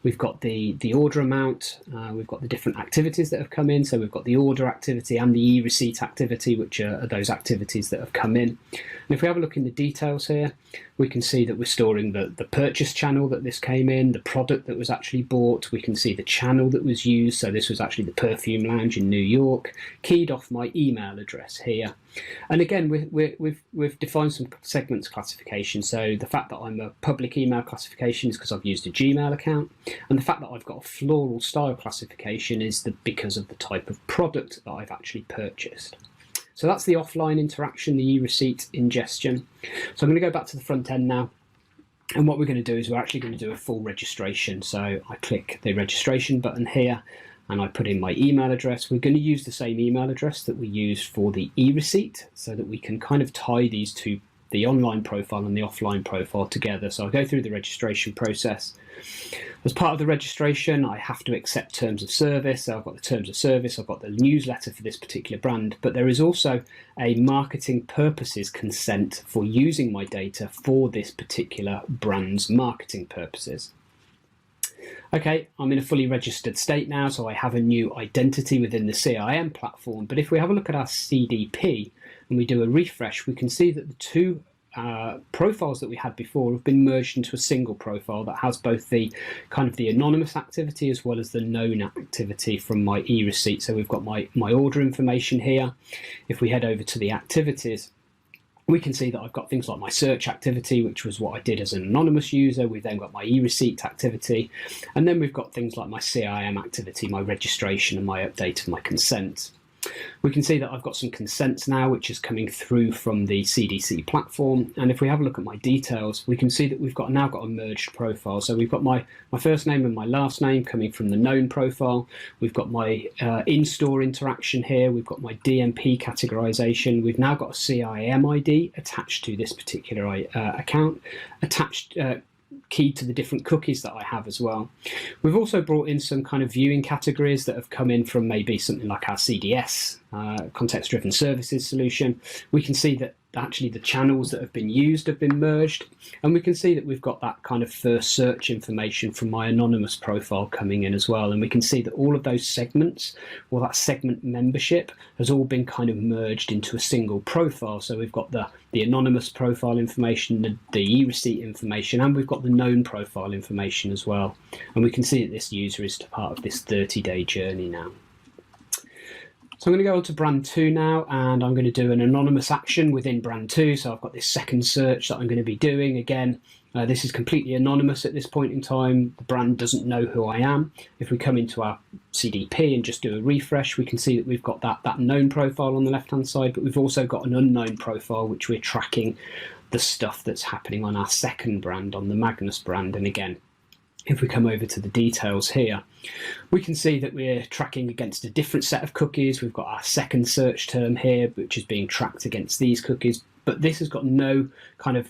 we've got the order amount, we've got the different activities that have come in. So we've got the order activity and the e-receipt activity, which are those activities that have come in. And if we have a look in the details here, we can see that we're storing the purchase channel that this came in, the product that was actually bought. We can see the channel that was used. So this was actually the perfume lounge in New York, keyed off my email address here. And again, we've defined some segments classification. So the fact that I'm a public email classification is because I've used a Gmail account, and the fact that I've got a floral style classification is because of the type of product that I've actually purchased. So that's the offline interaction, the e-receipt ingestion. So I'm going to go back to the front end now. And what we're going to do is we're actually going to do a full registration. So I click the registration button here and I put in my email address. We're going to use the same email address that we used for the e-receipt so that we can kind of tie these two, the online profile and the offline profile, together. So I'll go through the registration process. As part of the registration, I have to accept terms of service. So I've got the terms of service, I've got the newsletter for this particular brand, but there is also a marketing purposes consent for using my data for this particular brand's marketing purposes. Okay, I'm in a fully registered state now, so I have a new identity within the CIM platform. But if we have a look at our CDP and we do a refresh, we can see that the two profiles that we had before have been merged into a single profile that has both the kind of the anonymous activity as well as the known activity from my e-receipt. So we've got my order information here. If we head over to the activities, we can see that I've got things like my search activity, which was what I did as an anonymous user. We've then got my e-receipt activity, and then we've got things like my CIM activity, my registration and my update of my consent. We can see that I've got some consents now, which is coming through from the CDC platform. And if we have a look at my details, we can see that we've now got a merged profile. So we've got my first name and my last name coming from the known profile. We've got my in-store interaction here. We've got my DMP categorization. We've now got a CIM ID attached to this particular account, attached key to the different cookies that I have as well. We've also brought in some kind of viewing categories that have come in from maybe something like our CDS, context-driven services solution. We can see that actually the channels that have been used have been merged, and we can see that we've got that kind of first search information from my anonymous profile coming in as well. And we can see that all of those segments, or that segment membership, has all been kind of merged into a single profile. So we've got the anonymous profile information, the e-receipt information, and we've got the known profile information as well. And we can see that this user is part of this 30-day journey now. So I'm going to go on to brand 2 now, and I'm going to do an anonymous action within brand 2. So I've got this second search that I'm going to be doing. Again, this is completely anonymous at this point in time. The brand doesn't know who I am. If we come into our CDP and just do a refresh, we can see that we've got that known profile on the left-hand side, but we've also got an unknown profile, which we're tracking the stuff that's happening on our second brand, on the Magnus brand. And again, if we come over to the details here, we can see that we're tracking against a different set of cookies. We've got our second search term here, which is being tracked against these cookies, but this has got no kind of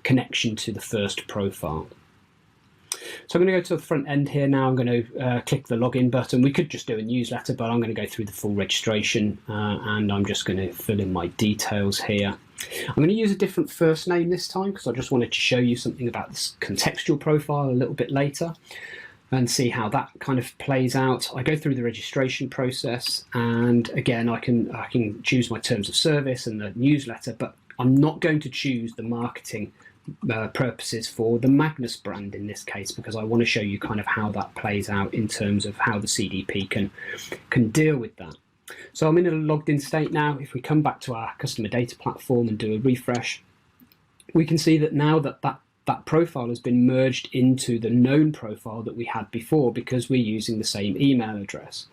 connection to the first profile. So I'm going to go to the front end here now. I'm going to click the login button. We could just do a newsletter, but I'm going to go through the full registration and I'm just going to fill in my details here. I'm going to use a different first name this time because I just wanted to show you something about this contextual profile a little bit later and see how that kind of plays out. I go through the registration process, and again I can choose my terms of service and the newsletter, but I'm not going to choose the marketing purposes for the Magnus brand in this case, because I want to show you kind of how that plays out in terms of how the CDP can deal with that. So I'm in a logged in state now. If we come back to our customer data platform and do a refresh, we can see that now that profile has been merged into the known profile that we had before because we're using the same email address.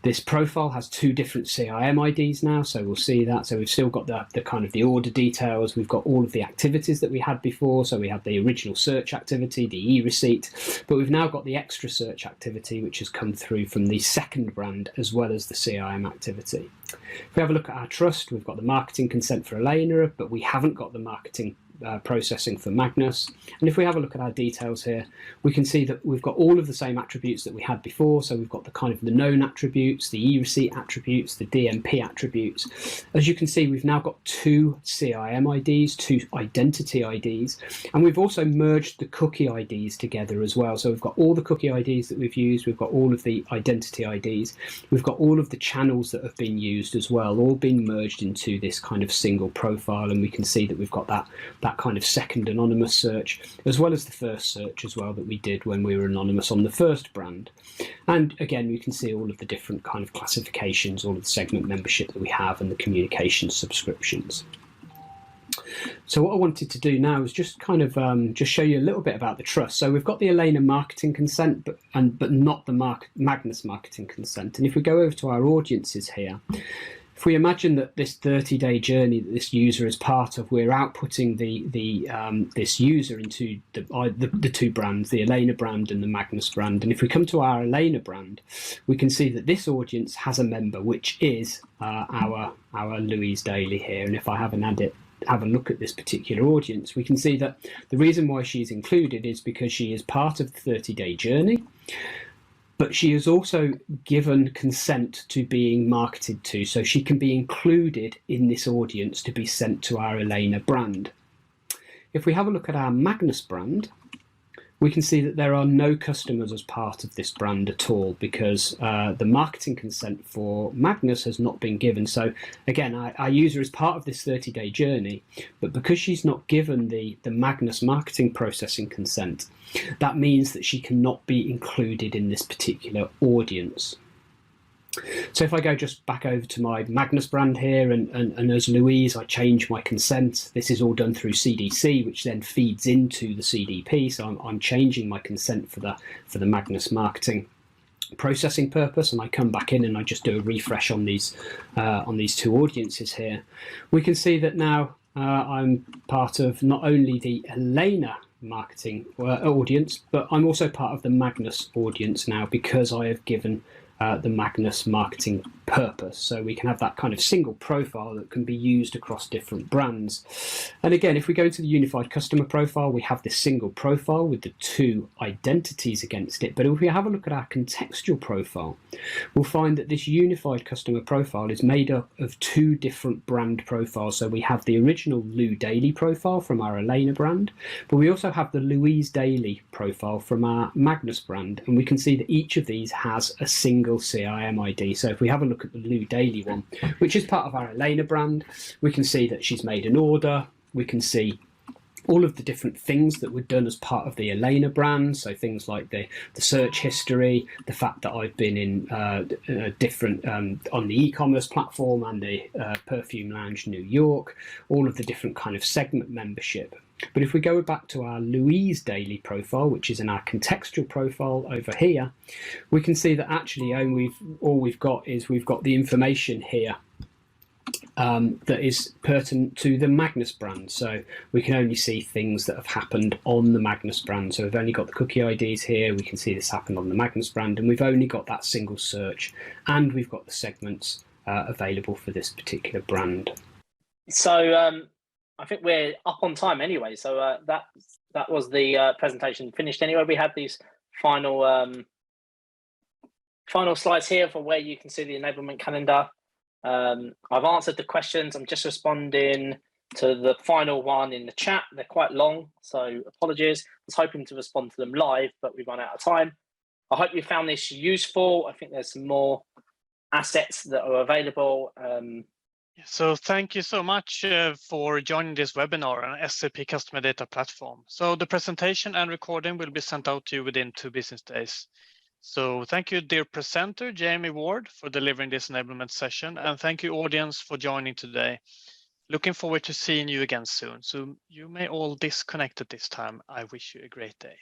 This profile has two different CIM IDs now, so we'll see that. So we've still got the kind of the order details. We've got all of the activities that we had before. So we had the original search activity, the e-receipt, but we've now got the extra search activity, which has come through from the second brand as well as the CIM activity. If we have a look at our trust, we've got the marketing consent for Elena, but we haven't got the marketing processing for Magnus. And if we have a look at our details here, we can see that we've got all of the same attributes that we had before. So we've got the kind of the known attributes, the e-receipt attributes, the DMP attributes. As you can see, we've now got two CIM IDs, two identity IDs, and we've also merged the cookie IDs together as well. So we've got all the cookie IDs that we've used, we've got all of the identity IDs, we've got all of the channels that have been used as well, all being merged into this kind of single profile. And we can see that we've got that kind of second anonymous search, as well as the first search as well that we did when we were anonymous on the first brand. And again, you can see all of the different kind of classifications, all of the segment membership that we have and the communication subscriptions. So what I wanted to do now is just kind of just show you a little bit about the trust. So we've got the Elena marketing consent, but not the Magnus marketing consent. And if we go over to our audiences here, if we imagine that this 30-day journey that this user is part of, we're outputting this user into the two brands, the Elena brand and the Magnus brand. And if we come to our Elena brand, we can see that this audience has a member, which is our Louise Daly here. And if I have a look at this particular audience, we can see that the reason why she's included is because she is part of the 30-day journey, but she is also given consent to being marketed to, so she can be included in this audience to be sent to our Elena brand. If we have a look at our Magnus brand, we can see that there are no customers as part of this brand at all, because the marketing consent for Magnus has not been given. So again, our user is part of this 30-day journey, but because she's not given the Magnus marketing processing consent, that means that she cannot be included in this particular audience. So if I go just back over to my Magnus brand here, and as Louise, I change my consent. This is all done through CDC, which then feeds into the CDP. So I'm changing my consent for the Magnus marketing processing purpose, and I come back in and I just do a refresh on these two audiences here. We can see that now I'm part of not only the Elena marketing audience, but I'm also part of the Magnus audience now, because I have given the Magnus marketing purpose. So we can have that kind of single profile that can be used across different brands. And again, if we go to the unified customer profile, we have this single profile with the two identities against it. But if we have a look at our contextual profile, we'll find that this unified customer profile is made up of two different brand profiles. So we have the original Lou Daly profile from our Elena brand, but we also have the Louise Daly profile from our Magnus brand. And we can see that each of these has a single CIM ID. So if we have a look at the Lou Daly one, which is part of our Elena brand, we can see that she's made an order. We can see all of the different things that were done as part of the Elena brand. So things like the search history, the fact that I've been in different on the e-commerce platform and the Perfume Lounge New York, all of the different kind of segment membership. But if we go back to our Louise Daly profile, which is in our contextual profile over here, we can see that actually all we've got is we've got the information here that is pertinent to the Magnus brand. So we can only see things that have happened on the Magnus brand. So we've only got the cookie IDs here. We can see this happened on the Magnus brand, and we've only got that single search, and we've got the segments available for this particular brand. So I think we're up on time anyway. So that was the presentation finished anyway. We had these final slides here for where you can see the enablement calendar. I've answered the questions. I'm just responding to the final one in the chat. They're quite long, so apologies. I was hoping to respond to them live, but we've run out of time. I hope you found this useful. I think there's some more assets that are available. So thank you so much for joining this webinar on SAP Customer Data Platform. So the presentation and recording will be sent out to you within 2 business days. So thank you, dear presenter, Jamie Ward, for delivering this enablement session. And thank you, audience, for joining today. Looking forward to seeing you again soon. So you may all disconnect at this time. I wish you a great day.